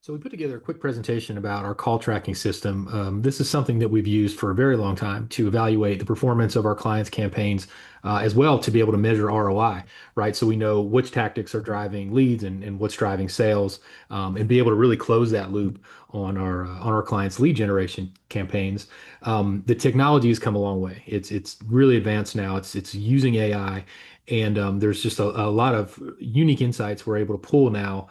So we put together a quick presentation about our call tracking system. This is something that we've used for a very long time to evaluate the performance of our clients' campaigns, as well to be able to measure ROI, right? So we know which tactics are driving leads and what's driving sales, and be able to really close that loop on our clients' lead generation campaigns. The technology has come a long way. It's really advanced now. It's using AI, and there's just a lot of unique insights we're able to pull now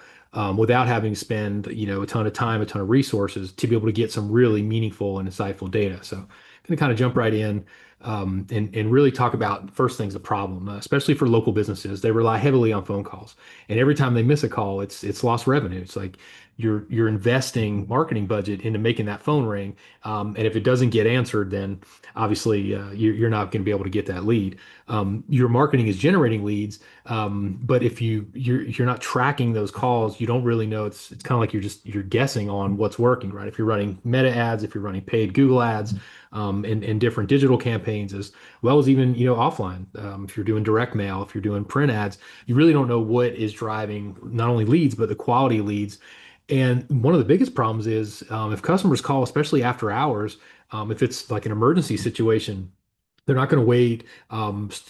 without having to spend, a ton of time, a ton of resources to be able to get some really meaningful and insightful data. So, going to kind of jump right in and really talk about first things, the problem, especially for local businesses. They rely heavily on phone calls, and every time they miss a call, it's lost revenue. It's like you're investing marketing budget into making that phone ring, and if it doesn't get answered, then obviously you're not going to be able to get that lead. Your marketing is generating leads, but if you're not tracking those calls, you don't really know. It's kind of like you're guessing on what's working, right? If you're running meta ads, if you're running paid Google ads, and different digital campaigns, as well as even offline. If you're doing direct mail, if you're doing print ads, you really don't know what is driving not only leads but the quality of leads. And one of the biggest problems is if customers call, especially after hours, if it's like an emergency situation, they're not going to wait.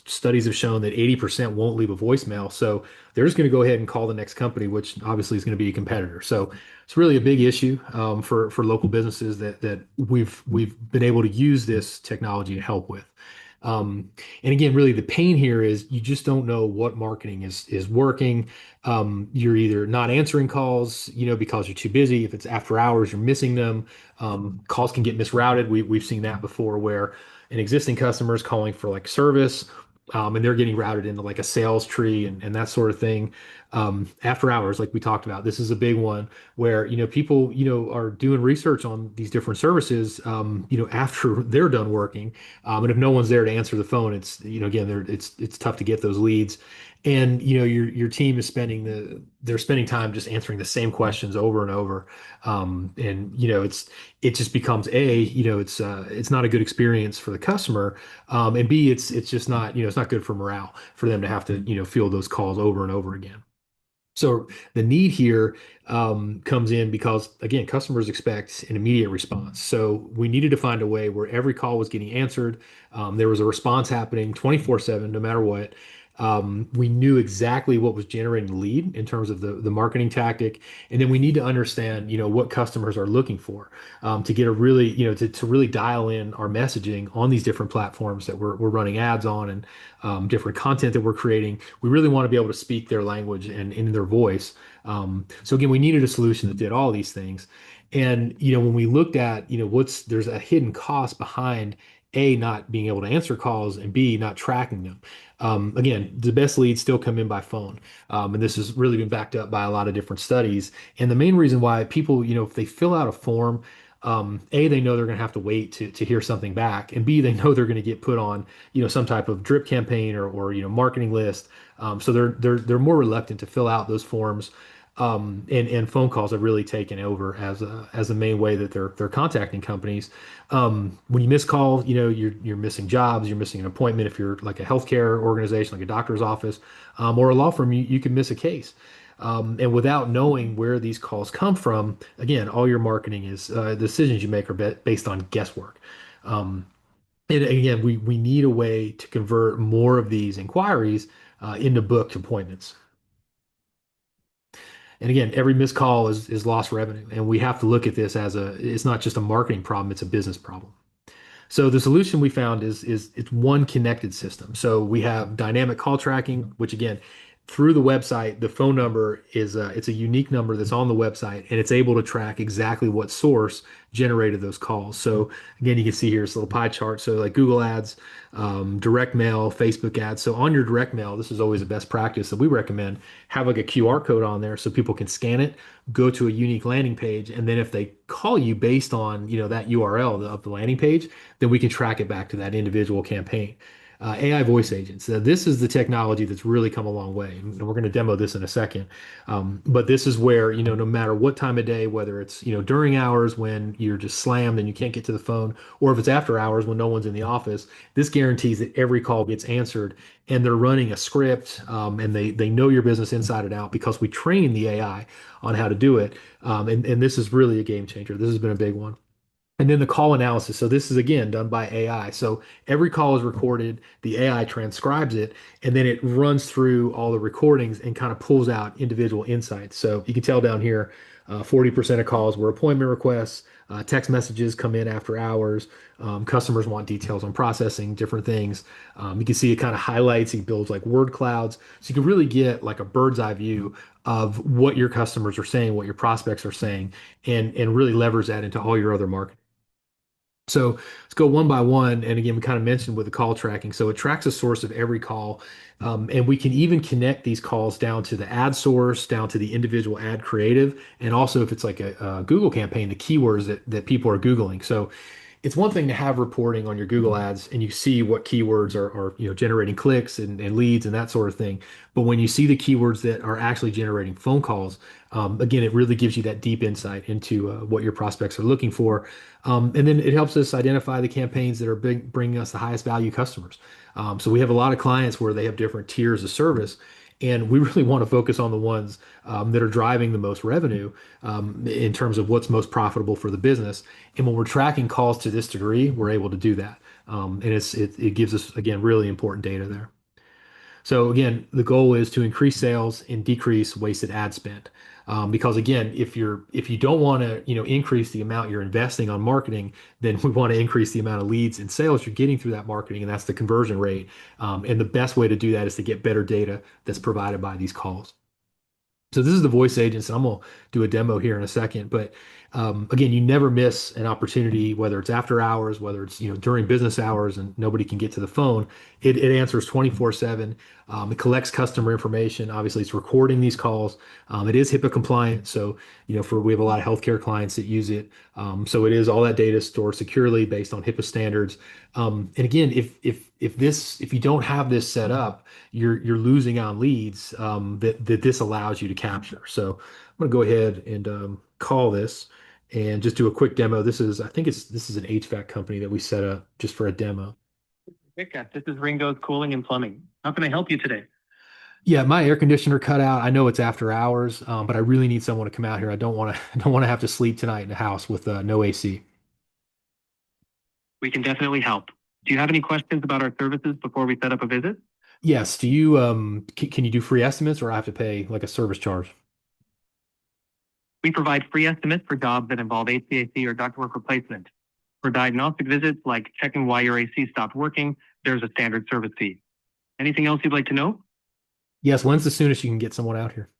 Studies have shown that 80% won't leave a voicemail. So they're just going to go ahead and call the next company, which obviously is going to be a competitor. So it's really a big issue for local businesses that we've been able to use this technology to help with. And again, really the pain here is you just don't know what marketing is working. You're either not answering calls, because you're too busy. If it's after hours, you're missing them. Calls can get misrouted. We've seen that before where an existing customer is calling for like service, and they're getting routed into like a sales tree and that sort of thing. After hours, like we talked about, this is a big one where, people, are doing research on these different services, after they're done working. And if no one's there to answer the phone, it's, again, it's tough to get those leads. And, your team is they're spending time just answering the same questions over and over. And, it just becomes it's not a good experience for the customer. And B, it's just not, it's not good for morale for them to have to, field those calls over and over again. So the need here comes in because, again, customers expect an immediate response. So we needed to find a way where every call was getting answered. There was a response happening 24/7, no matter what. We knew exactly what was generating the lead in terms of the marketing tactic. And then we need to understand, what customers are looking for, to get a really, to really dial in our messaging on these different platforms that we're running ads on and different content that we're creating. We really want to be able to speak their language and in their voice. So again, we needed a solution that did all these things. And when we looked at there's a hidden cost behind A, not being able to answer calls, and B, not tracking them. Again, the best leads still come in by phone. And this has really been backed up by a lot of different studies. And the main reason why people, if they fill out a form, A, they know they're going to have to wait to hear something back, and B, they know they're going to get put on, some type of drip campaign or marketing list. So they're more reluctant to fill out those forms. And phone calls have really taken over as a main way that they're contacting companies. When you miss call, you're missing jobs, you're missing an appointment. If you're like a healthcare organization, like a doctor's office, or a law firm, you can miss a case. And without knowing where these calls come from, again, all your marketing is decisions you make are based on guesswork. Um, and again, we need a way to convert more of these inquiries into booked appointments. And again, every missed call is lost revenue. And we have to look at this it's not just a marketing problem, it's a business problem. So the solution we found is it's one connected system. So we have dynamic call tracking, which again, through the website, the phone number it's a unique number that's on the website, and it's able to track exactly what source generated those calls. So again, you can see here it's a little pie chart. So like Google ads, direct mail, Facebook ads. So on your direct mail, this is always a best practice that we recommend. Have like a QR code on there so people can scan it, go to a unique landing page, and then if they call you based on that URL of the landing page, then we can track it back to that individual campaign. AI voice agents. This is the technology that's really come a long way, and we're going to demo this in a second. But this is where, no matter what time of day, whether it's, during hours when you're just slammed and you can't get to the phone, or if it's after hours when no one's in the office, this guarantees that every call gets answered, and they're running a script, and they know your business inside and out because we train the AI on how to do it. And this is really a game changer. This has been a big one. And then the call analysis. So this is again done by AI. So every call is recorded, the AI transcribes it, and then it runs through all the recordings and kind of pulls out individual insights. So you can tell down here, 40% of calls were appointment requests, text messages come in after hours, customers want details on processing, different things. You can see it kind of highlights, it builds like word clouds. So you can really get like a bird's eye view of what your customers are saying, what your prospects are saying, and really leverage that into all your other marketing. So let's go one by one. And again, we kind of mentioned with the call tracking. So it tracks the source of every call. And we can even connect these calls down to the ad source, down to the individual ad creative, and also if it's like a Google campaign, the keywords that people are Googling. So it's one thing to have reporting on your Google ads and you see what keywords are generating clicks and leads and that sort of thing. But when you see the keywords that are actually generating phone calls, again, it really gives you that deep insight into what your prospects are looking for. And then it helps us identify the campaigns that are bringing us the highest value customers. So we have a lot of clients where they have different tiers of service. And we really want to focus on the ones that are driving the most revenue in terms of what's most profitable for the business. And when we're tracking calls to this degree, we're able to do that. And it gives us, again, really important data there. So again, the goal is to increase sales and decrease wasted ad spend. Because again, if you don't want to increase the amount you're investing on marketing, then we want to increase the amount of leads and sales you're getting through that marketing, and that's the conversion rate. And the best way to do that is to get better data that's provided by these calls. So this is the voice agents, and I'm gonna do a demo here in a second. But again, you never miss an opportunity, whether it's after hours, whether it's during business hours, and nobody can get to the phone. It answers 24/7. It collects customer information. Obviously, it's recording these calls. It is HIPAA compliant, so we have a lot of healthcare clients that use it. So it is all that data stored securely based on HIPAA standards. And again, if you don't have this set up, you're losing on leads that this allows you to capture. So I'm going to go ahead and call this and just do a quick demo. This is an HVAC company that we set up just for a demo. Pickup. This is Ringo's Cooling and Plumbing. How can I help you today? Yeah, my air conditioner cut out. I know it's after hours, but I really need someone to come out here. I don't want to I don't want to have to sleep tonight in the house with no AC. We can definitely help. Do you have any questions about our services before we set up a visit? Yes. Do you can you do free estimates, or I have to pay like a service charge? We provide free estimates for jobs that involve HVAC or ductwork replacement. For diagnostic visits like checking why your AC stopped working, there's a standard service fee. Anything else you'd like to know? Yes. When's the soonest you can get someone out here?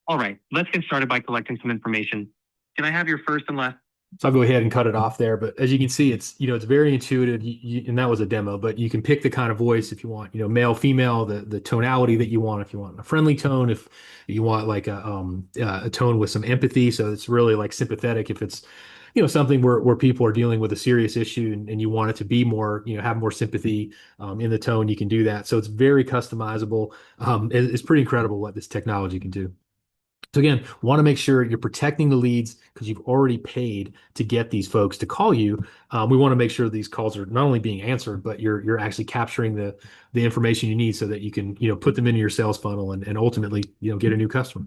All right, let's get started by collecting some information. Can I have your first and last? So I'll go ahead and cut it off there. But as you can see, it's very intuitive. And that was a demo, but you can pick the kind of voice if you want, male, female, the tonality that you want. If you want a friendly tone, if you want like a tone with some empathy, so it's really like sympathetic. If it's something where people are dealing with a serious issue and you want it to be more, have more sympathy in the tone, you can do that. So it's very customizable. It's pretty incredible what this technology can do. So again, want to make sure you're protecting the leads because you've already paid to get these folks to call you. We want to make sure these calls are not only being answered, but you're actually capturing the information you need so that you can put them into your sales funnel and ultimately get a new customer.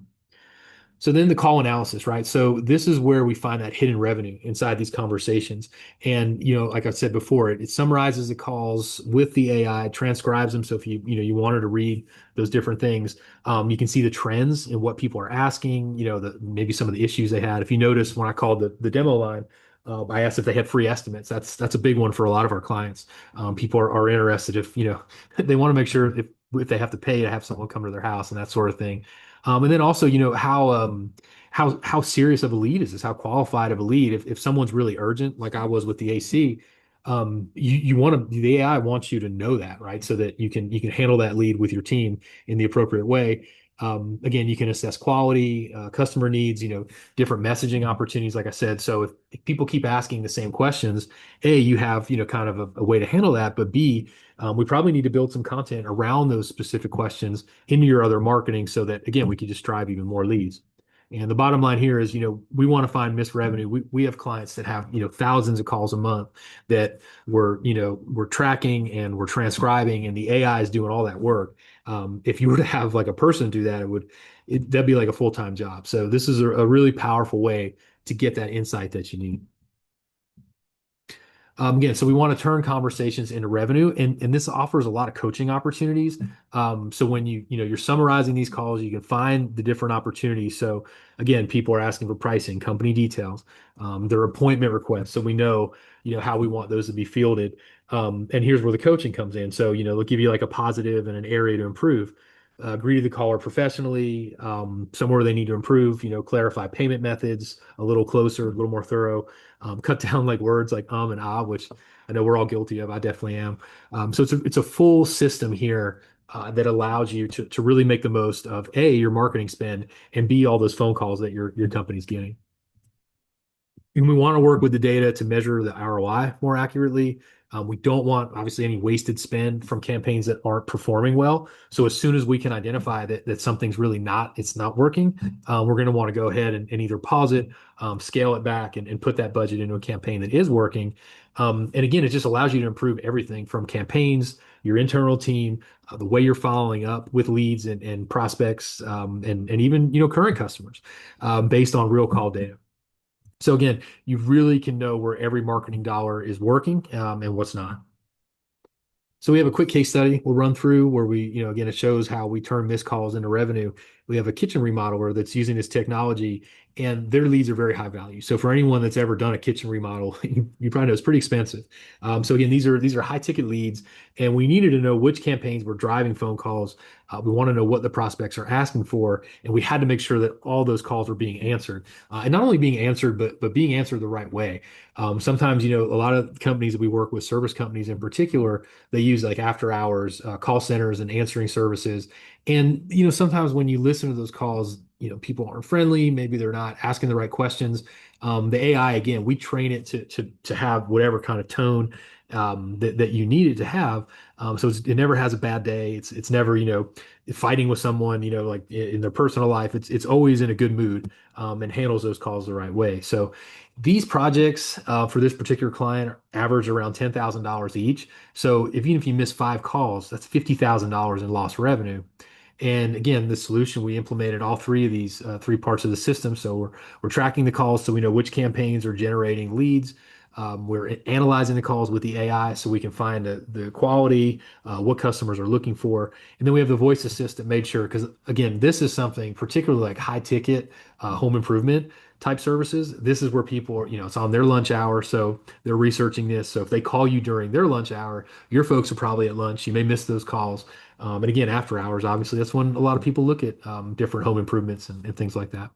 So then the call analysis, right? So this is where we find that hidden revenue inside these conversations. And, like I said before, it summarizes the calls with the AI, transcribes them. So if you wanted to read those different things, you can see the trends and what people are asking, maybe some of the issues they had. If you notice when I called the demo line, I asked if they had free estimates. That's a big one for a lot of our clients. People are interested if, they want to make sure if they have to pay to have someone come to their house and that sort of thing. And then also, how serious of a lead is this? How qualified of a lead? If someone's really urgent, like I was with the AC, you want to the AI wants you to know that, right? So that you can handle that lead with your team in the appropriate way. Again, you can assess quality, customer needs, different messaging opportunities, like I said. So if people keep asking the same questions, A, you have, kind of a way to handle that, but B, we probably need to build some content around those specific questions into your other marketing so that, again, we can just drive even more leads. And the bottom line here is, we want to find missed revenue. We have clients that have, thousands of calls a month that we're tracking and we're transcribing, and the AI is doing all that work. If you were to have like a person do that, that'd be like a full-time job. So this is a really powerful way to get that insight that you need. Again, so we want to turn conversations into revenue, and this offers a lot of coaching opportunities. So when you're summarizing these calls, you can find the different opportunities. So again, people are asking for pricing, company details, their appointment requests. So we know, how we want those to be fielded. And here's where the coaching comes in. So, they'll give you like a positive and an area to improve. Greet the caller professionally, somewhere they need to improve, clarify payment methods a little closer, a little more thorough, cut down like words like and ah, which I know we're all guilty of. I definitely am. So it's a full system here that allows you to really make the most of A, your marketing spend, and B, all those phone calls that your company's getting. And we want to work with the data to measure the ROI more accurately. We don't want, obviously, any wasted spend from campaigns that aren't performing well. So as soon as we can identify that something's really it's not working, we're going to want to go ahead and either pause it, scale it back, and put that budget into a campaign that is working. And again, it just allows you to improve everything from campaigns, your internal team, the way you're following up with leads and prospects, and even current customers, based on real call data. So again, you really can know where every marketing dollar is working, and what's not. So we have a quick case study we'll run through where again, it shows how we turn missed calls into revenue. We have a kitchen remodeler that's using this technology, and their leads are very high value. So for anyone that's ever done a kitchen remodel, you probably know it's pretty expensive. So again, these are high ticket leads, and we needed to know which campaigns were driving phone calls. We want to know what the prospects are asking for, and we had to make sure that all those calls were being answered, and not only being answered, but being answered the right way. Sometimes, a lot of companies that we work with, service companies in particular, they use like after hours call centers and answering services. And, sometimes when you listen to those calls, people aren't friendly. Maybe they're not asking the right questions. The AI, again, we train it to have whatever kind of tone that you need it to have. So it never has a bad day. It's never, fighting with someone, like in their personal life. It's always in a good mood, and handles those calls the right way. So these projects for this particular client average around $10,000 each. So even if you miss 5 calls, that's $50,000 in lost revenue. And again, the solution, we implemented all three of these 3 parts of the system. So we're tracking the calls so we know which campaigns are generating leads. We're analyzing the calls with the AI so we can find the quality, what customers are looking for. And then we have the voice assistant made sure, because again, this is something particularly like high ticket home improvement type services. This is where people are, it's on their lunch hour. So they're researching this. So if they call you during their lunch hour, your folks are probably at lunch. You may miss those calls. And again, after hours, obviously, that's when a lot of people look at different home improvements and things like that.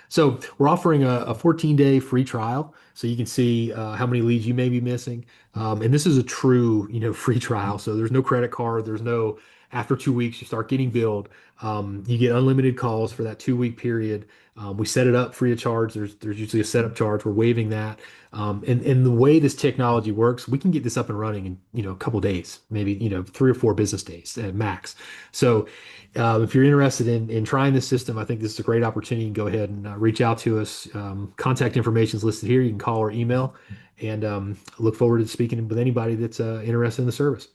So we're offering a 14-day free trial, so you can see how many leads you may be missing. And this is a true, free trial. So there's no credit card. There's no after 2 weeks you start getting billed. You get unlimited calls for that 2 week period. We set it up free of charge. There's usually a setup charge. We're waiving that. And the way this technology works, we can get this up and running in a couple days, maybe 3 or 4 business days at max. So if you're interested in trying this system, I think this is a great opportunity. You can go ahead and reach out to us. Contact information is listed here. You can call or email, and look forward to speaking with anybody that's interested in the service.